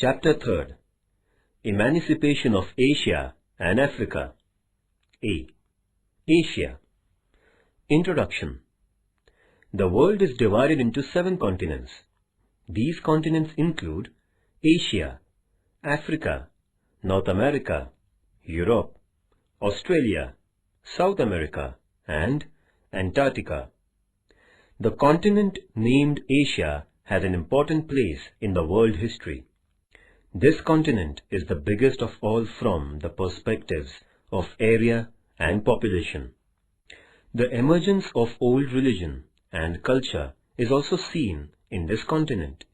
Chapter 3. Emancipation of Asia and Africa. A. Asia. Introduction. The world is divided into 7 continents. These continents include Asia, Africa, North America, Europe, Australia, South America, and Antarctica. The continent named Asia has an important place in the world history. This continent is the biggest of all from the perspectives of area and population. The emergence of old religion and culture is also seen in this continent.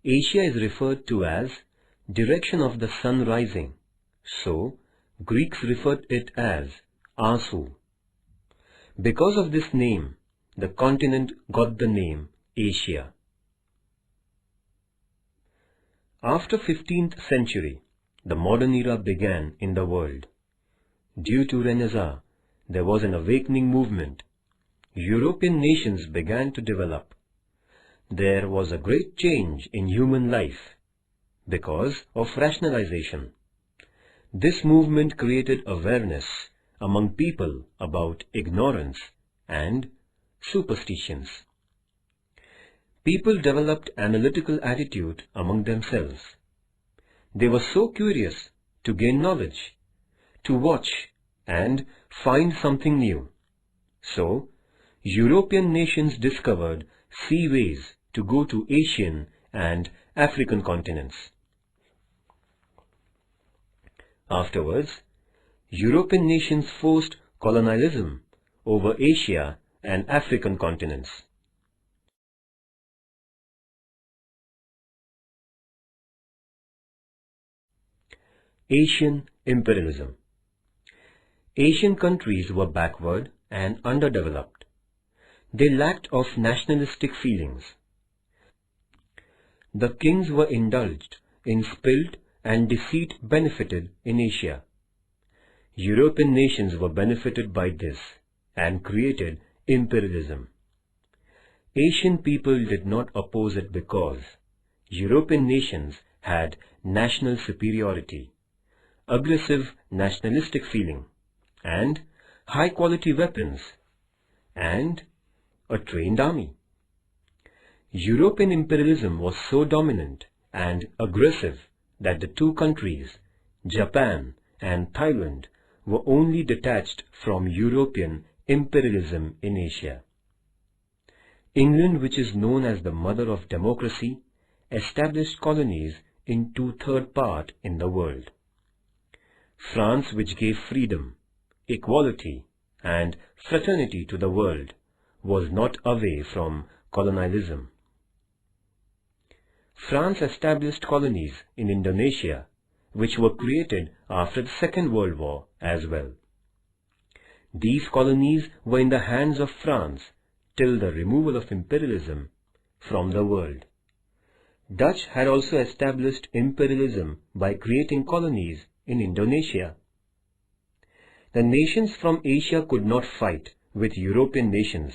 Asia is referred to as direction of the sun rising, so Greeks referred it as Asu. Because of this name, the continent got the name Asia. After 15th century, the modern era began in the world. Due to Renaissance, there was an awakening movement. European nations began to develop. There was a great change in human life because of rationalization. This movement created awareness among people about ignorance and superstitions. People developed analytical attitude among themselves. They were so curious to gain knowledge, to watch and find something new. So, European nations discovered seaways to go to Asian and African continents. Afterwards, European nations forced colonialism over Asia and African continents. Asian imperialism. Asian countries were backward and underdeveloped. They lacked of nationalistic feelings. The kings were indulged in spilled and deceit benefited in Asia. European nations were benefited by this and created imperialism. Asian people did not oppose it because European nations had national superiority, aggressive nationalistic feeling, and high-quality weapons, and a trained army. European imperialism was so dominant and aggressive that the two countries, Japan and Thailand, were only detached from European imperialism in Asia. England, which is known as the mother of democracy, established colonies in 2/3 part in the world. France, which gave freedom, equality, and fraternity to the world, was not away from colonialism. France established colonies in Indonesia, which were created after the Second World War as well. These colonies were in the hands of France till the removal of imperialism from the world. Dutch had also established imperialism by creating colonies in Indonesia. The nations from Asia could not fight with European nations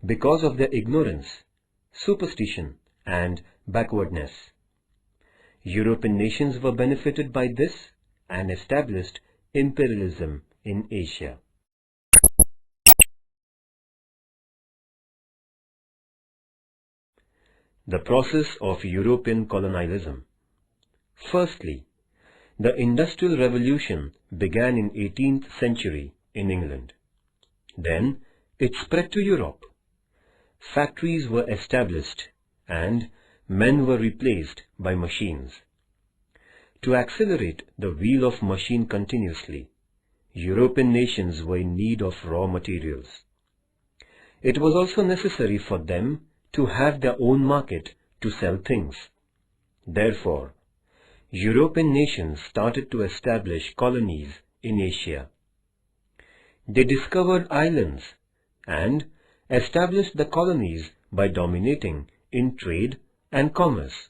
because of their ignorance, superstition, and backwardness. European nations were benefited by this and established imperialism in Asia. The process of European colonialism. Firstly, the Industrial Revolution began in 18th century in England. Then it spread to Europe. Factories were established and men were replaced by machines. To accelerate the wheel of machine continuously, European nations were in need of raw materials. It was also necessary for them to have their own market to sell things. Therefore, European nations started to establish colonies in Asia. They discovered islands and established the colonies by dominating in trade and commerce.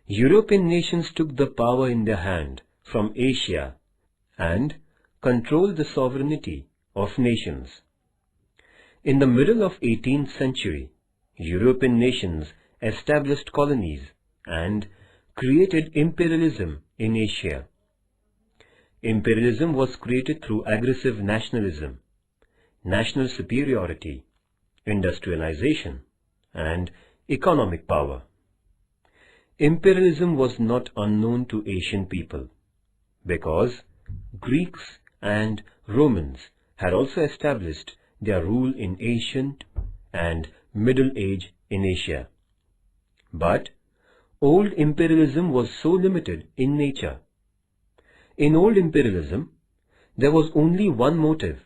European nations took the power in their hand from Asia and controlled the sovereignty of nations. In the middle of 18th century, European nations established colonies and created imperialism in Asia. Imperialism was created through aggressive nationalism, national superiority, industrialization, and economic power. Imperialism was not unknown to Asian people, because Greeks and Romans had also established their rule in ancient and Middle Age in Asia. But old imperialism was so limited in nature. In old imperialism, there was only one motive,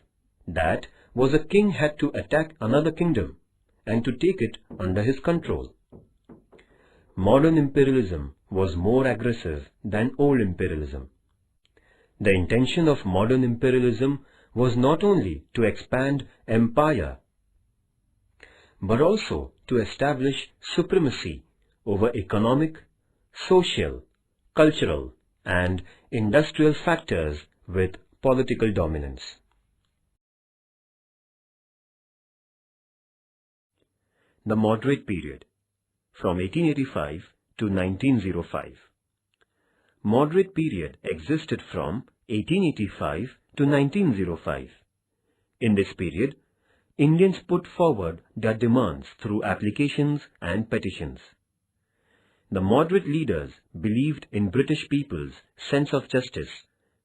that was a king had to attack another kingdom and to take it under his control. Modern imperialism was more aggressive than old imperialism. The intention of modern imperialism was not only to expand empire, but also to establish supremacy over economic, social, cultural, and industrial factors with political dominance. The Moderate Period, from 1885 to 1905. Moderate period existed from 1885 to 1905. In this period, Indians put forward their demands through applications and petitions. The moderate leaders believed in British people's sense of justice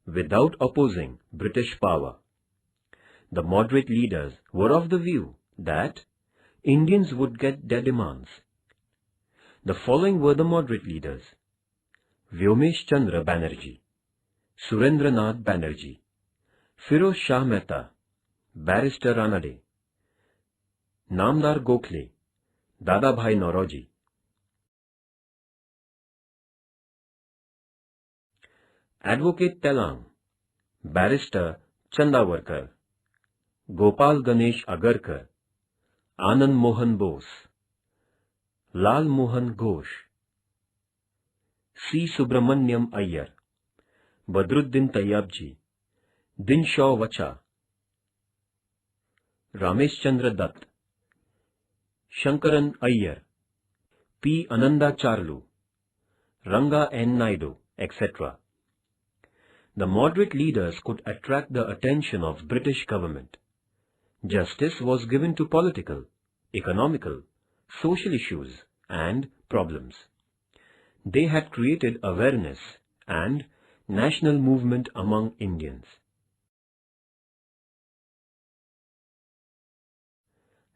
without opposing British power. The moderate leaders were of the view that Indians would get their demands. The following were the moderate leaders: Vyomesh Chandra Banerjee, Surendranath Banerjee, Firoz Shah Mehta, Barrister Ranade, Namdar Gokhale, Dadabhai Naoroji. Advocate Telang, Barrister Chandavarkar, Gopal Ganesh Agarkar, Anand Mohan Bose, Lal Mohan Ghosh, C. Subramanyam Iyer, Badruddin Tayyabji, Dinshaw Vacha, Ramesh Chandra Dutt, Shankaran Iyer, P. Ananda Charlu, Ranga N. Naidu, etc. The moderate leaders could attract the attention of British government. Justice was given to political, economical, social issues and problems. They had created awareness and national movement among Indians.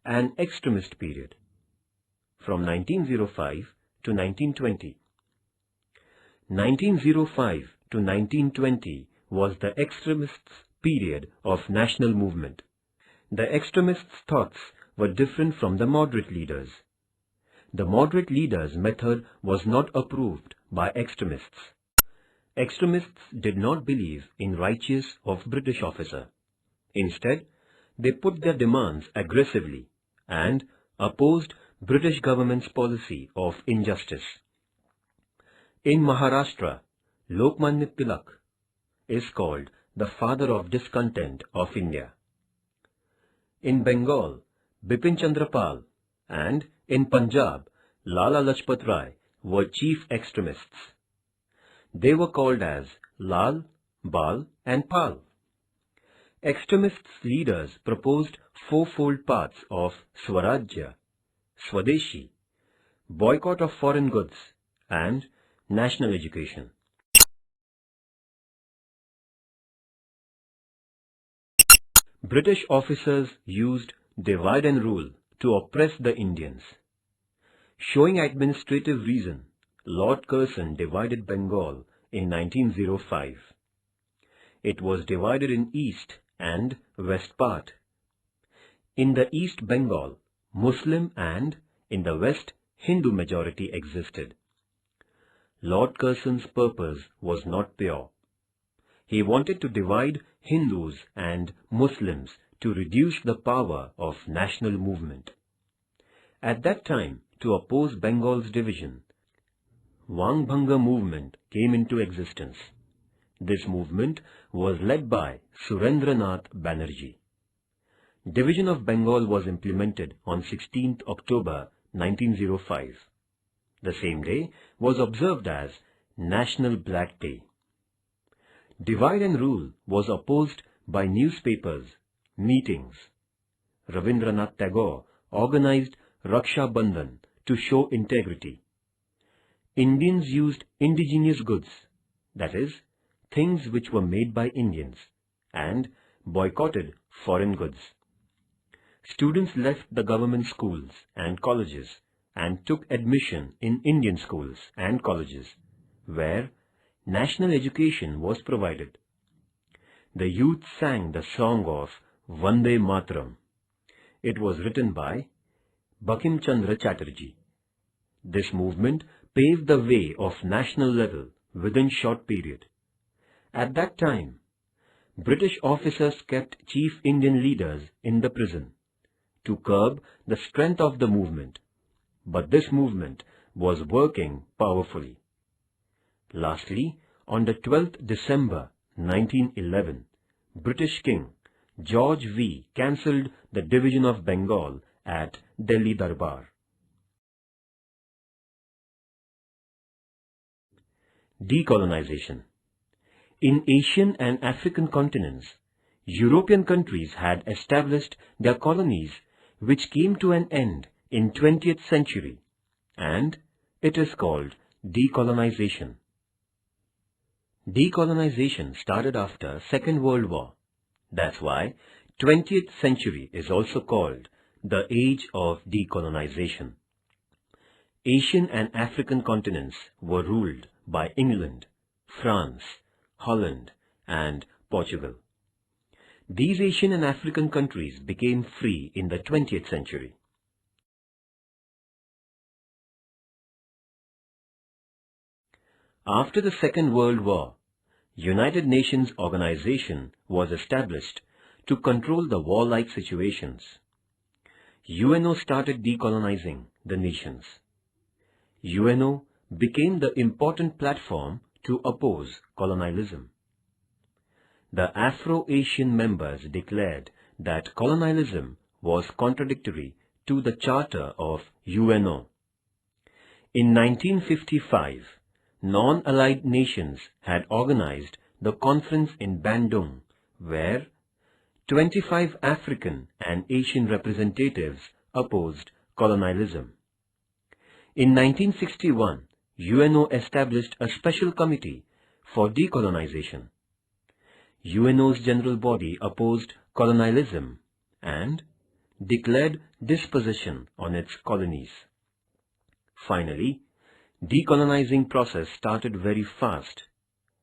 An extremist period, from 1905 to 1920. 1905 to 1920 was the extremists' period of national movement. The extremists' thoughts were different from the moderate leaders. The moderate leaders' method was not approved by extremists. Extremists did not believe in righteous of British officer. Instead, they put their demands aggressively and opposed British government's policy of injustice. In Maharashtra, Lokmanya Tilak is called the father of discontent of India. In Bengal, Bipin Chandra Pal, and in Punjab, Lala Lajpat Rai were chief extremists. They were called as Lal, Bal and Pal. Extremists' leaders proposed fourfold paths of Swarajya, Swadeshi, boycott of foreign goods, and national education. British officers used divide and rule to oppress the Indians. Showing administrative reason, Lord Curzon divided Bengal in 1905. It was divided in East and West part. In the East Bengal, Muslim and in the West Hindu majority existed. Lord Curzon's purpose was not pure. He wanted to divide Hindus and Muslims to reduce the power of national movement. At that time, to oppose Bengal's division, Wangbhanga movement came into existence. This movement was led by Surendranath Banerjee. Division of Bengal was implemented on 16th October 1905. The same day was observed as National Black Day. Divide and rule was opposed by newspapers, meetings. Rabindranath Tagore organized Raksha Bandhan to show integrity. Indians used indigenous goods, that is, things which were made by Indians, and boycotted foreign goods. Students left the government schools and colleges and took admission in Indian schools and colleges, where national education was provided. The youth sang the song of Vande Mataram. It was written by Bankim Chandra Chatterjee. This movement paved the way of national level within short period. At that time, British officers kept chief Indian leaders in the prison to curb the strength of the movement, but this movement was working powerfully. Lastly, on the 12th December 1911, British King George V cancelled the division of Bengal at Delhi Darbar. Decolonization. In Asian and African continents, European countries had established their colonies which came to an end in 20th century, and it is called decolonization. Decolonization started after Second World War. That's why 20th century is also called the age of decolonization. Asian and African continents were ruled by England, France, Holland, and Portugal. These Asian and African countries became free in the 20th century. After the Second World War, United Nations Organization was established to control the warlike situations. UNO started decolonizing the nations. UNO became the important platform to oppose colonialism. The Afro-Asian members declared that colonialism was contradictory to the Charter of UNO. In 1955, non-allied nations had organized the conference in Bandung, where 25 African and Asian representatives opposed colonialism. In 1961, UNO established a special committee for decolonization. UNO's general body opposed colonialism and declared dispossession on its colonies. Finally, decolonizing process started very fast,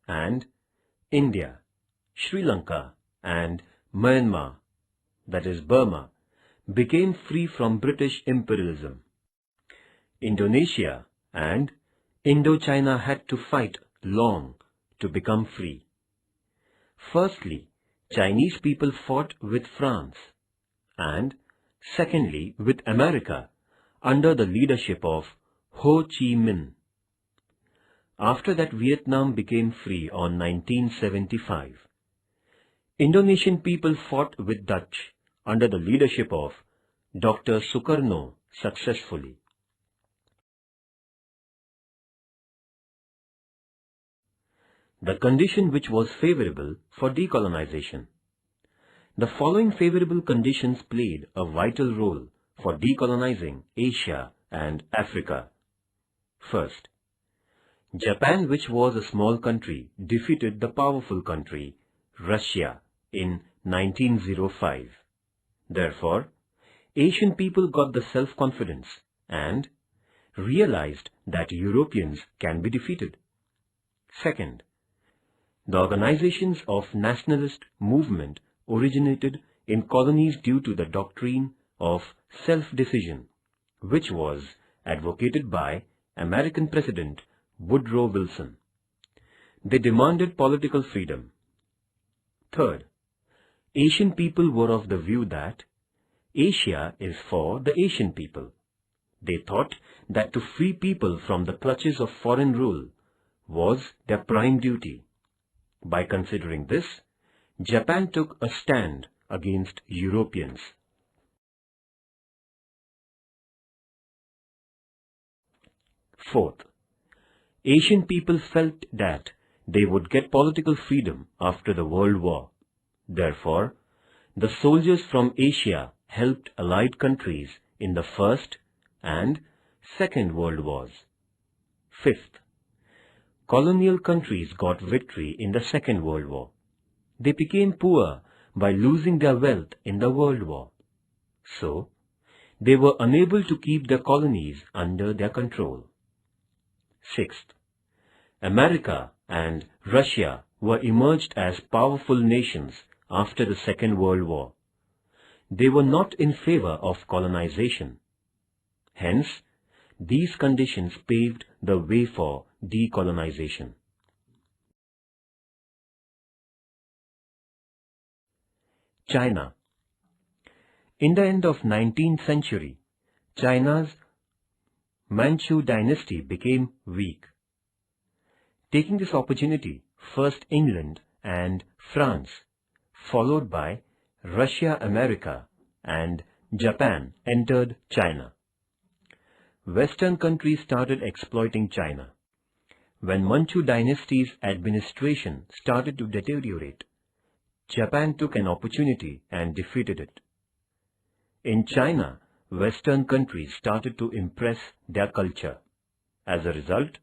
and India, Sri Lanka and Myanmar, that is Burma, became free from British imperialism. Indonesia and Indochina had to fight long to become free. Firstly, Chinese people fought with France, and secondly with America under the leadership of Ho Chi Minh. After that, Vietnam became free on 1975. Indonesian people fought with Dutch under the leadership of Dr. Sukarno successfully. The condition which was favorable for decolonization. The following favorable conditions played a vital role for decolonizing Asia and Africa. First, Japan, which was a small country, defeated the powerful country, Russia, in 1905. Therefore, Asian people got the self-confidence and realized that Europeans can be defeated. Second, the organizations of nationalist movement originated in colonies due to the doctrine of self-decision, which was advocated by American President Woodrow Wilson. They demanded political freedom. Third, Asian people were of the view that Asia is for the Asian people. They thought that to free people from the clutches of foreign rule was their prime duty. By considering this, Japan took a stand against Europeans. Fourth, Asian people felt that they would get political freedom after the World War. Therefore, the soldiers from Asia helped Allied countries in the First and Second World Wars. Fifth, colonial countries got victory in the Second World War. They became poor by losing their wealth in the World War. So, they were unable to keep their colonies under their control. Sixth, America and Russia were emerged as powerful nations after the Second World War. They were not in favor of colonization. Hence, these conditions paved the way for decolonization. China. In the end of 19th century, China's Manchu dynasty became weak. Taking this opportunity, first England and France, followed by Russia, America, and Japan entered China. Western countries started exploiting China. When Manchu dynasty's administration started to deteriorate, Japan took an opportunity and defeated it. In China, Western countries started to impress their culture. As a result,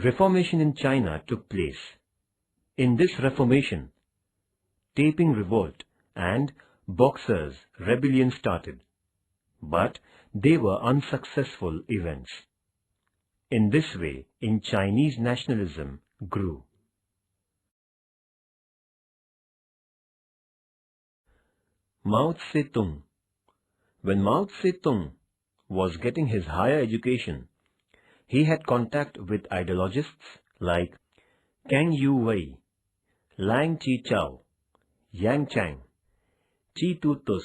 Reformation in China took place. In this Reformation, Taiping Revolt and Boxers' Rebellion started, but they were unsuccessful events. In this way, in Chinese nationalism grew. Mao Zedong. When Mao Zedong was getting his higher education, he had contact with ideologists like Kang Youwei, Lang Chichao, Yang Chang, Chi Tu Tus.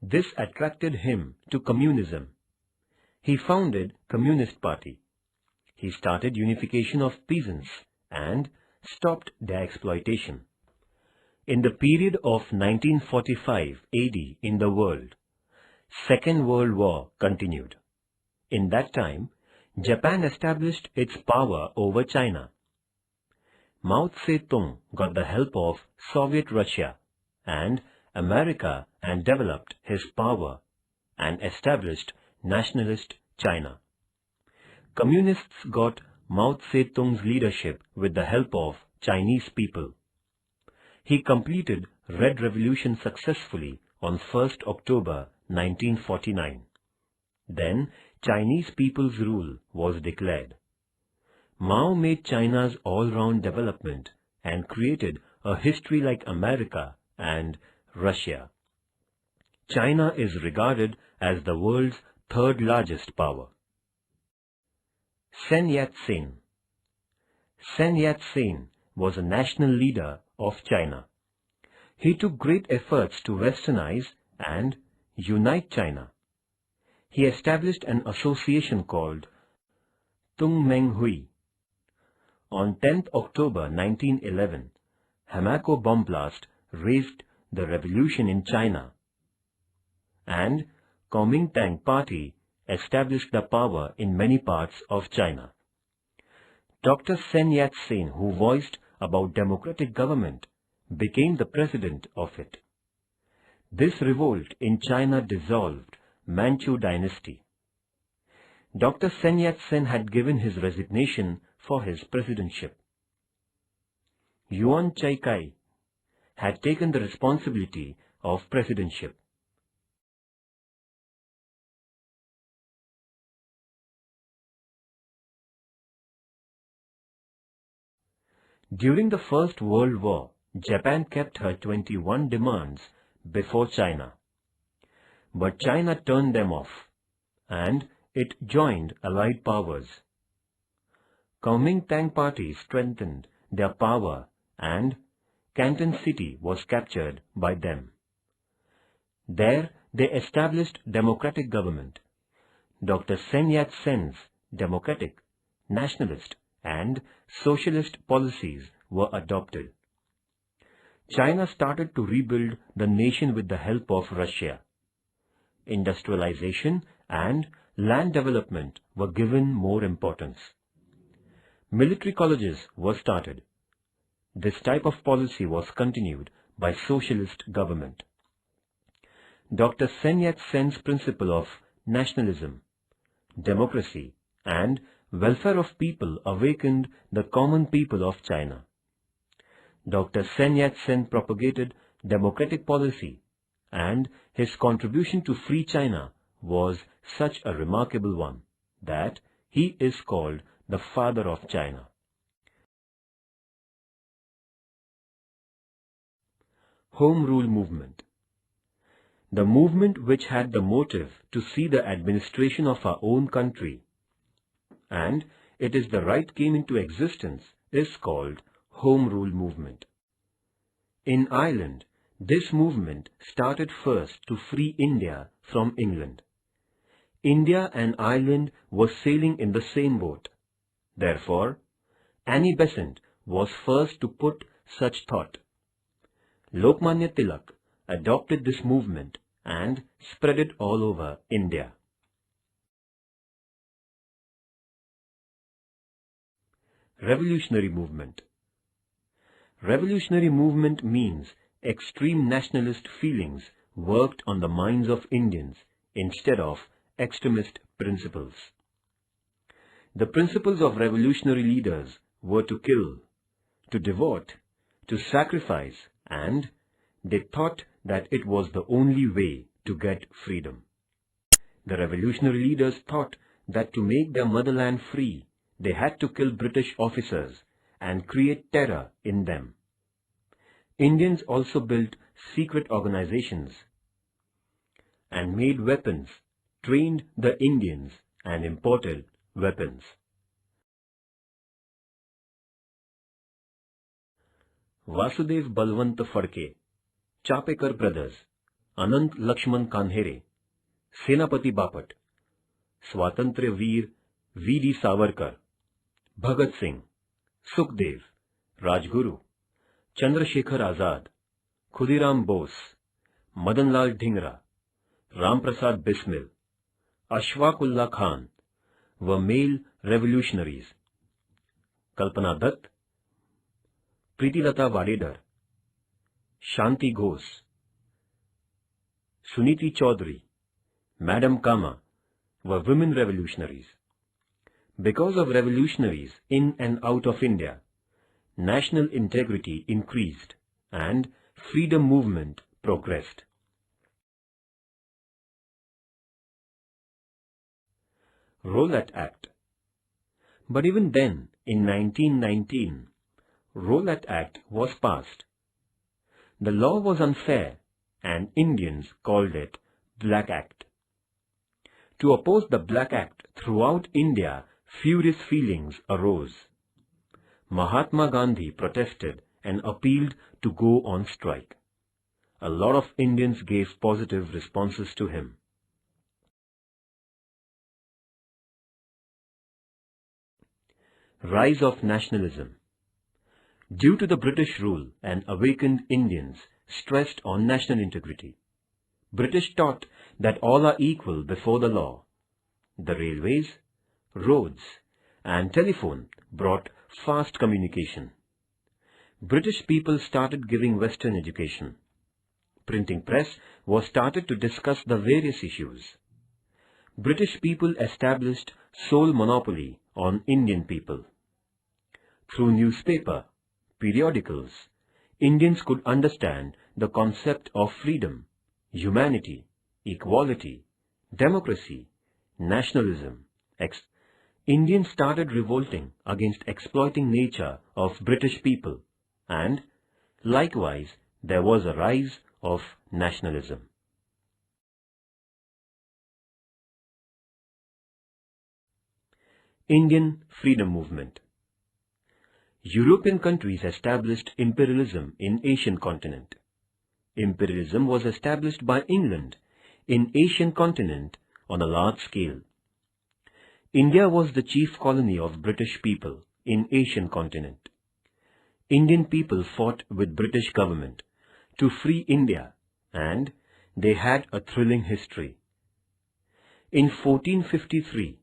This attracted him to communism. He founded Communist Party. He started unification of peasants and stopped their exploitation. In the period of 1945 AD in the world, Second World War continued. In that time, Japan established its power over China. Mao Zedong got the help of Soviet Russia and America and developed his power and established nationalist China. Communists got Mao Zedong's leadership with the help of Chinese people. He completed Red Revolution successfully on 1st October 1949. Then Chinese people's rule was declared. Mao made China's all-round development and created a history like America and Russia. China is regarded as the world's third largest power. Sun Yat-sen. Sun Yat-sen was a national leader of China. He took great efforts to westernize and unite China. He established an association called Tung Meng Hui. On 10th October 1911, Hamako bomb blast raised the revolution in China, and Kuomintang Party established the power in many parts of China. Dr. Sun Yat-sen, who voiced about democratic government, became the president of it. This revolt in China dissolved Manchu dynasty. Dr. Sun Yat-sen had given his resignation for his presidentship. Yuan Shikai had taken the responsibility of presidentship. During the First World War, Japan kept her 21 demands before China. But China turned them off, and it joined Allied powers. Kuomintang Party strengthened their power, and Canton City was captured by them. There they established democratic government. Dr. Sun Yat-sen's democratic, nationalist and socialist policies were adopted. China started to rebuild the nation with the help of Russia. Industrialization and land development were given more importance. Military colleges were started. This type of policy was continued by socialist government. Dr. Sun Yat-sen's principle of nationalism, democracy, and welfare of people awakened the common people of China. Dr. Sun Yat-sen propagated democratic policy, and his contribution to free China was such a remarkable one that he is called the father of China. Home Rule Movement. The movement which had the motive to see the administration of our own country, and it is the right came into existence, is called Home Rule Movement. In Ireland, this movement started first to free India from England. India and Ireland were sailing in the same boat. Therefore, Annie Besant was first to put such thought. Lokmanya Tilak adopted this movement and spread it all over India. Revolutionary movement. Revolutionary movement means extreme nationalist feelings worked on the minds of Indians instead of extremist principles. The principles of revolutionary leaders were to kill, to devote, to sacrifice, and they thought that it was the only way to get freedom. The revolutionary leaders thought that to make their motherland free, they had to kill British officers and create terror in them. Indians also built secret organizations and made weapons, trained the Indians, and imported weapons. Vasudev Balwant Phadke, Chapekar brothers, Anant Lakshman Kanhere, Senapati Bapat, Swatantra Veer V.D. Savarkar, Bhagat Singh, Sukhdev, Rajguru, Chandrasekhar Azad, Khudiram Bose, Madanlal Dhingra, Ramprasad Bismil, Ashfaqullah Khan were male revolutionaries. Kalpana Dutt, Pritilata Vadedar, Shanti Ghosh, Suniti Chaudhary, Madam Kama were women revolutionaries. Because of revolutionaries in and out of India, national integrity increased and freedom movement progressed. Rowlatt Act. But even then, in 1919, Rowlatt Act was passed. The law was unfair and Indians called it Black Act. To oppose the Black Act throughout India, furious feelings arose. Mahatma Gandhi protested and appealed to go on strike. A lot of Indians gave positive responses to him. Rise of nationalism. Due to the British rule, and awakened Indians stressed on national integrity. British taught that all are equal before the law. The railways, roads, and telephone brought fast communication. British people started giving Western education. Printing press was started to discuss the various issues. British people established sole monopoly on Indian people. Through newspaper, periodicals, Indians could understand the concept of freedom, humanity, equality, democracy, nationalism. Indians started revolting against exploiting nature of British people, and likewise there was a rise of nationalism. Indian Freedom Movement. European countries established imperialism in Asian continent. Imperialism was established by England in Asian continent on a large scale. India was the chief colony of British people in Asian continent. Indian people fought with British government to free India, and they had a thrilling history. In 1453,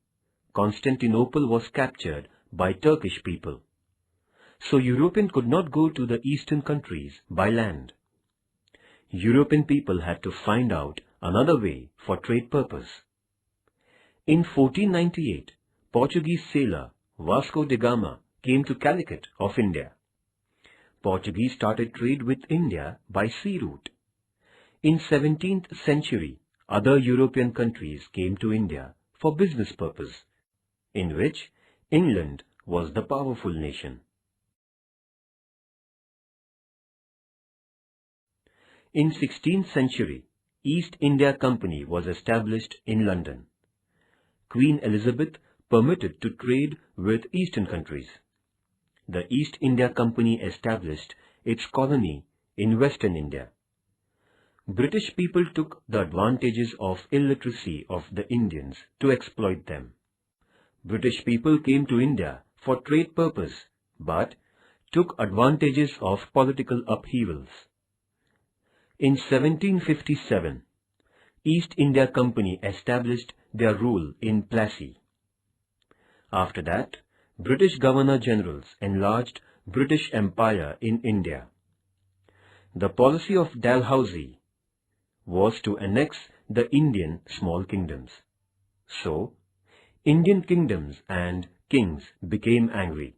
Constantinople was captured by Turkish people. So Europeans could not go to the eastern countries by land. European people had to find out another way for trade purpose. In 1498, Portuguese sailor Vasco da Gama came to Calicut of India. Portuguese started trade with India by sea route. In 17th century, other European countries came to India for business purpose, in which England was the powerful nation. In 16th century, East India Company was established in London. Queen Elizabeth permitted to trade with eastern countries. The East India Company established its colony in Western India. British people took the advantages of illiteracy of the Indians to exploit them. British people came to India for trade purpose, but took advantages of political upheavals. In 1757, East India Company established their rule in Plassey. After that, British Governor-Generals enlarged British Empire in India. The policy of Dalhousie was to annex the Indian small kingdoms. So, Indian kingdoms and kings became angry.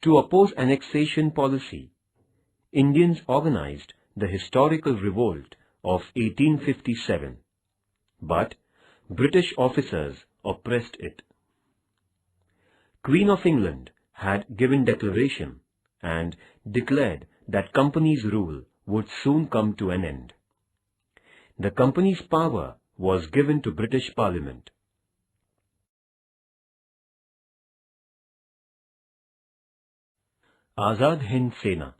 To oppose annexation policy, Indians organized the historical revolt of 1857, but British officers oppressed it. Queen of England had given declaration and declared that Company's rule would soon come to an end. The Company's power was given to British Parliament. Azad Hind Sena.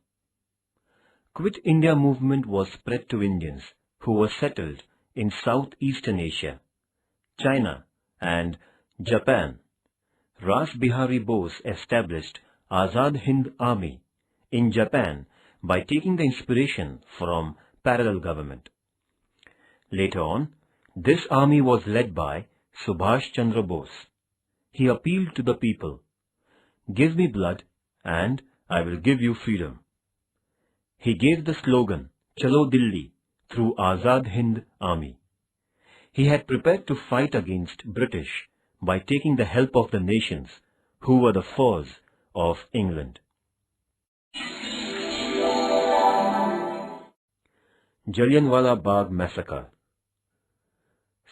Quit India movement was spread to Indians who were settled in Southeastern Asia, China and Japan. Ras Bihari Bose established Azad Hind Army in Japan by taking the inspiration from parallel government. Later on, this army was led by Subhash Chandra Bose. He appealed to the people, "Give me blood and I will give you freedom." He gave the slogan, "Chalo Dilli," through Azad Hind Army. He had prepared to fight against British by taking the help of the nations who were the foes of England. Jallianwala Bagh Massacre.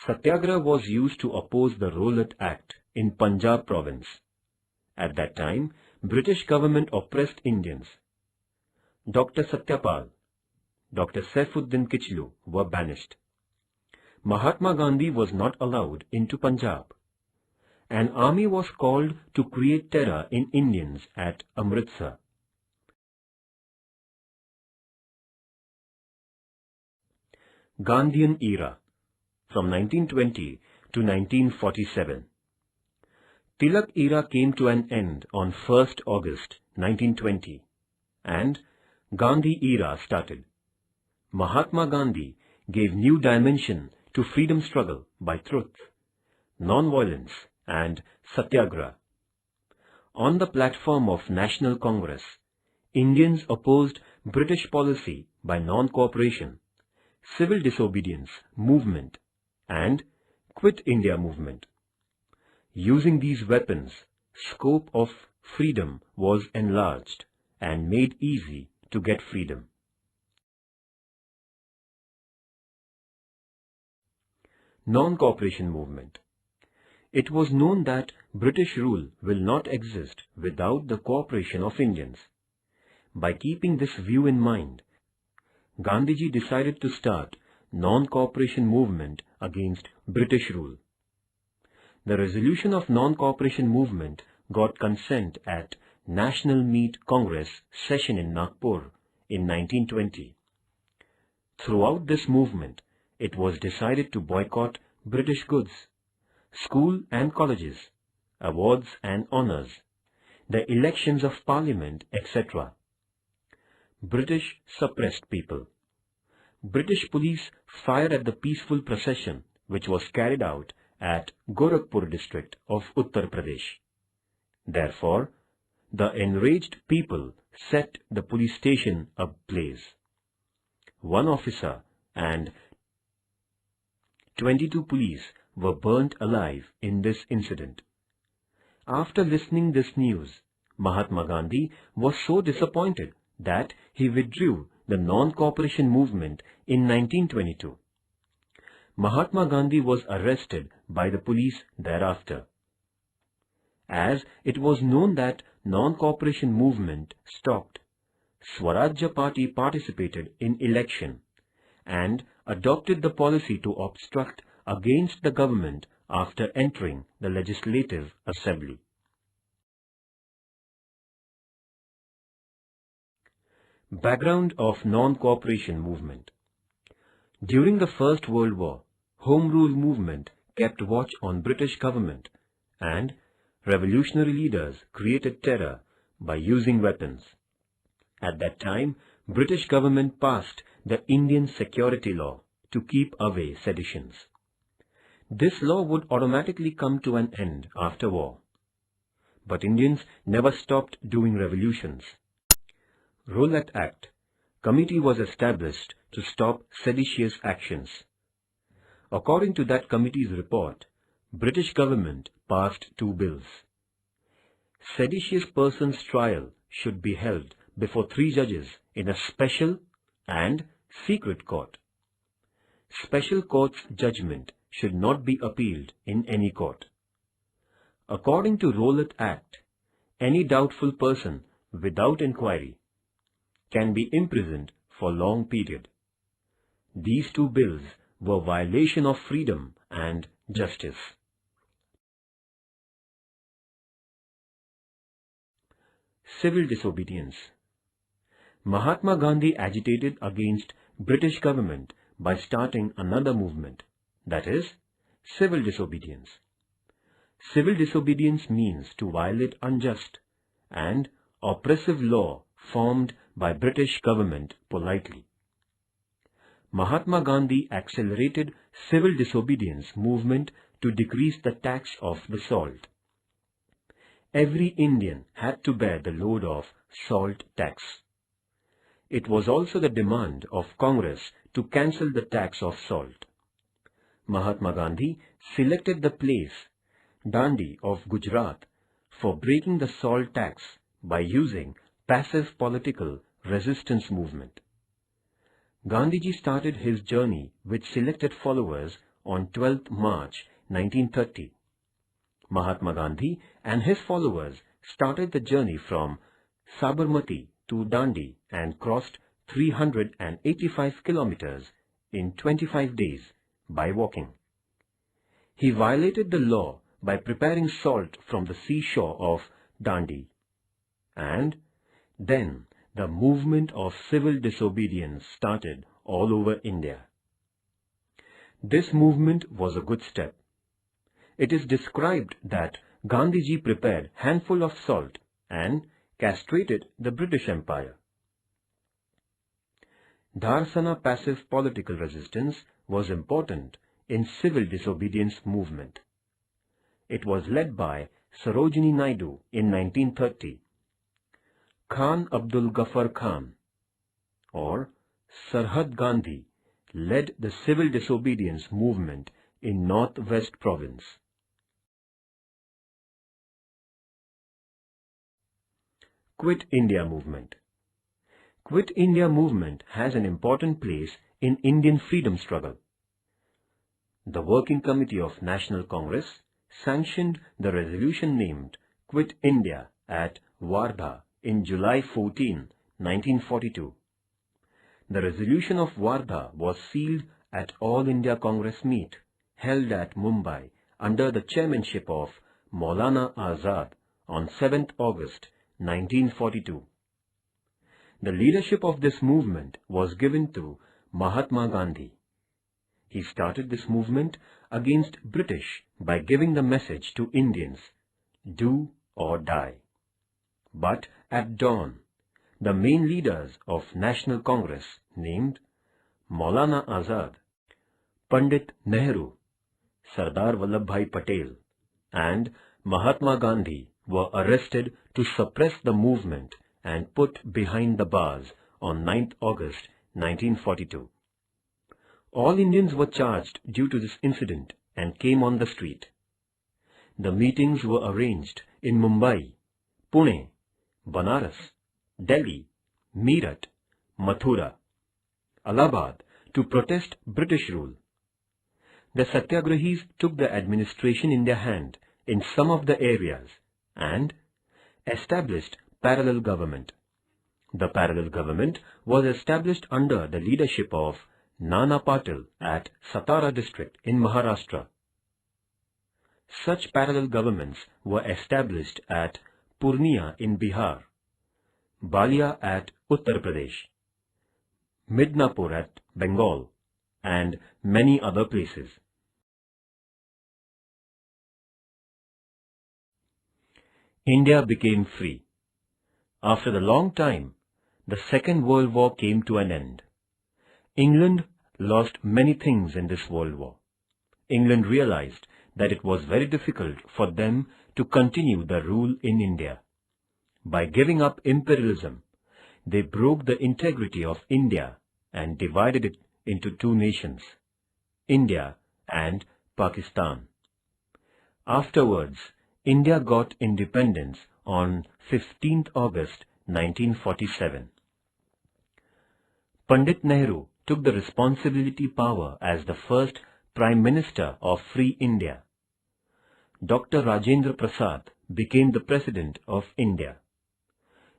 Satyagraha was used to oppose the Rowlatt Act in Punjab province. At that time, British government oppressed Indians. Dr. Satyapal, Dr. Saifuddin Kichlu were banished. Mahatma Gandhi was not allowed into Punjab. An army was called to create terror in Indians at Amritsar. Gandhian era from 1920 to 1947. Tilak era came to an end on 1st August 1920 and Gandhi era started. Mahatma Gandhi gave new dimension to freedom struggle by truth, non-violence and satyagraha. On the platform of National Congress, Indians opposed British policy by non-cooperation, civil disobedience movement and Quit India movement. Using these weapons, scope of freedom was enlarged and made easy to get freedom. Non-cooperation movement. It was known that British rule will not exist without the cooperation of Indians. By keeping this view in mind, Gandhiji decided to start non-cooperation movement against British rule. The resolution of non-cooperation movement got consent at National Meet Congress session in Nagpur in 1920. Throughout this movement, it was decided to boycott British goods, school and colleges, awards and honours, the elections of parliament, etc. British suppressed people. British police fired at the peaceful procession which was carried out at Gorakhpur district of Uttar Pradesh. Therefore, the enraged people set the police station ablaze. One officer and 22 police were burnt alive in this incident. After listening this news, Mahatma Gandhi was so disappointed that he withdrew the non-cooperation movement in 1922. Mahatma Gandhi was arrested by the police thereafter. As it was known that non-cooperation movement stopped, Swarajya Party participated in election and adopted the policy to obstruct against the government after entering the Legislative Assembly. Background of non-cooperation movement. During the First World War, Home Rule movement kept watch on British government and revolutionary leaders created terror by using weapons. At that time, British government passed the Indian Security Law to keep away seditions. This law would automatically come to an end after war. But Indians never stopped doing revolutions. Rowlatt Act committee was established to stop seditious actions. According to that committee's report, British government passed 2 bills. Seditious person's trial should be held before 3 judges in a special and secret court. Special court's judgment should not be appealed in any court. According to Rowlatt Act, any doubtful person without inquiry can be imprisoned for long period. These 2 bills were violation of freedom and justice. Civil disobedience. Mahatma Gandhi agitated against British government by starting another movement, that is, civil disobedience. Civil disobedience means to violate unjust and oppressive law formed by British government politely. Mahatma Gandhi accelerated civil disobedience movement to decrease the tax of the salt. Every Indian had to bear the load of salt tax. It was also the demand of Congress to cancel the tax of salt. Mahatma Gandhi selected the place, Dandi of Gujarat, for breaking the salt tax by using passive political resistance movement. Gandhiji started his journey with selected followers on 12th March 1930. Mahatma Gandhi and his followers started the journey from Sabarmati to Dandi and crossed 385 kilometers in 25 days by walking. He violated the law by preparing salt from the seashore of Dandi. And then the movement of civil disobedience started all over India. This movement was a good step. It is described that Gandhiji prepared handful of salt and castrated the British Empire. Dharsana passive political resistance was important in civil disobedience movement. It was led by Sarojini Naidu in 1930, Khan Abdul Ghaffar Khan or Sarhad Gandhi led the civil disobedience movement in Northwest Province. Quit India movement. Quit India movement has an important place in Indian freedom struggle. The Working Committee of National Congress sanctioned the resolution named Quit India at Wardha in July 14, 1942. The resolution of Wardha was sealed at All India Congress meet held at Mumbai under the chairmanship of Maulana Azad on 7th August 1942. The leadership of this movement was given to Mahatma Gandhi. He started this movement against British by giving the message to Indians, do or die. But at dawn, the main leaders of National Congress named Maulana Azad, Pandit Nehru, Sardar Vallabhbhai Patel and Mahatma Gandhi were arrested to suppress the movement and put behind the bars on 9th August 1942. All Indians were charged due to this incident and came on the street. The meetings were arranged in Mumbai, Pune, Banaras, Delhi, Meerut, Mathura, Allahabad to protest British rule. The Satyagrahis took the administration in their hand in some of the areas and established parallel government. The parallel government was established under the leadership of Nana Patil at Satara district in Maharashtra. Such parallel governments were established at Purnia in Bihar, Balia at Uttar Pradesh, Midnapur at Bengal, and many other places. India became free. After a long time, the Second World War came to an end. England lost many things in this World War. England realized that it was very difficult for them to continue the rule in India. By giving up imperialism, they broke the integrity of India and divided it into two nations, India and Pakistan. Afterwards, India got independence on 15th August 1947. Pandit Nehru took the responsibility power as the first Prime Minister of Free India. Dr. Rajendra Prasad became the President of India.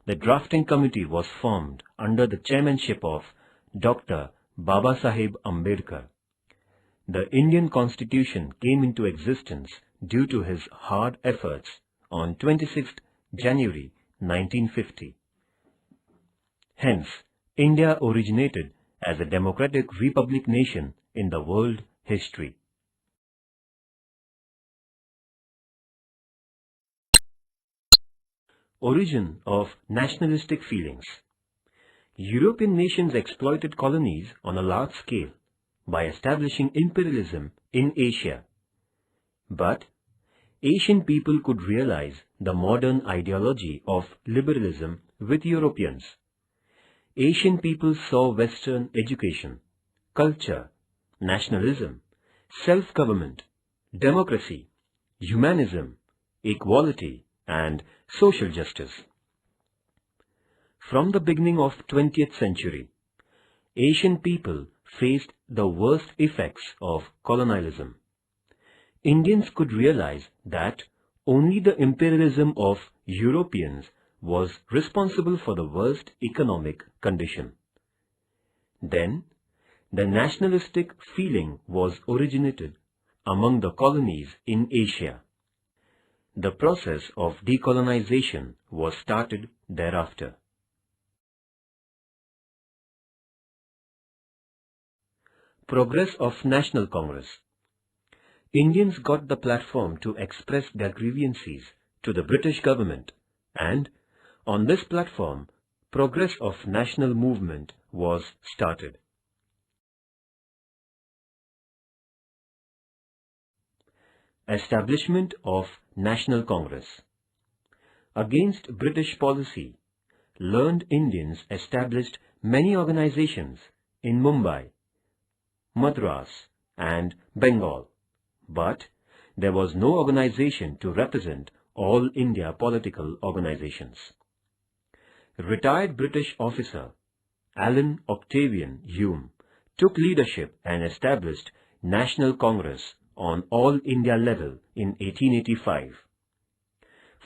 The drafting committee was formed under the chairmanship of Dr. Babasaheb Ambedkar. The Indian Constitution came into existence due to his hard efforts on 26th January 1950. Hence, India originated as a democratic republic nation in the world history. Origin of nationalistic feelings. European nations exploited colonies on a large scale by establishing imperialism in Asia. But Asian people could realize the modern ideology of liberalism with Europeans. Asian people saw Western education, culture, nationalism, self-government, democracy, humanism, equality, and social justice. From the beginning of 20th century, Asian people faced the worst effects of colonialism. Indians could realize that only the imperialism of Europeans was responsible for the worst economic condition. Then, the nationalistic feeling was originated among the colonies in Asia. The process of decolonization was started thereafter. Progress of National Congress. Indians got the platform to express their grievances to the British government, and on this platform, progress of national movement was started. Establishment of National Congress. Against British policy, learned Indians established many organizations in Mumbai, Madras, and Bengal, but there was no organization to represent all India political organizations. Retired British officer Allan Octavian Hume took leadership and established National Congress on all India level in 1885.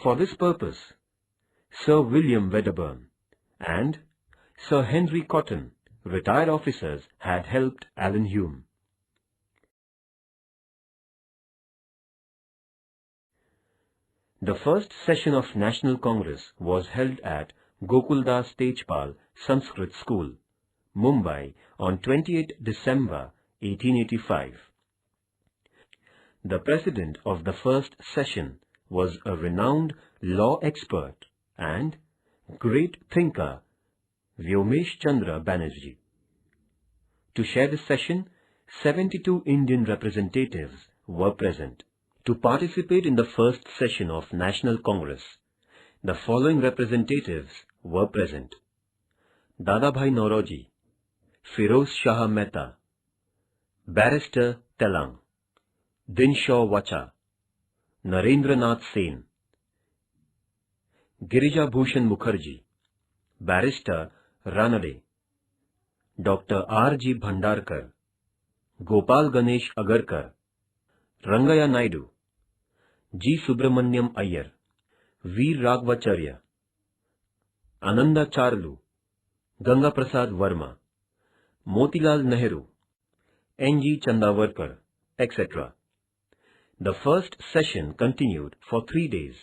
For this purpose, Sir William Wedderburn and Sir Henry Cotton, retired officers, had helped Allan Hume. The first session of National Congress was held at Gokuldas Tejpal Sanskrit School, Mumbai on 28 December 1885. The president of the first session was a renowned law expert and great thinker Vyomesh Chandra Banerjee. To share the session, 72 Indian representatives were present, To participate in the first session of National Congress, the following representatives were present: Dadabhai Naoroji, Firoz Shah Mehta, Barrister Telang, Dinshaw Wacha, Narendra Nath Sen, Girija Bhushan Mukherjee, Barrister Ranade, Dr. R.G. Bhandarkar, Gopal Ganesh Agarkar, Rangaya Naidu, G. Subramaniam Iyer, Veer Raghvacharya, Ananda Charlu, Ganga Prasad Verma, Motilal Nehru, N.G. Chandavarkar, etc. The first session continued for 3 days.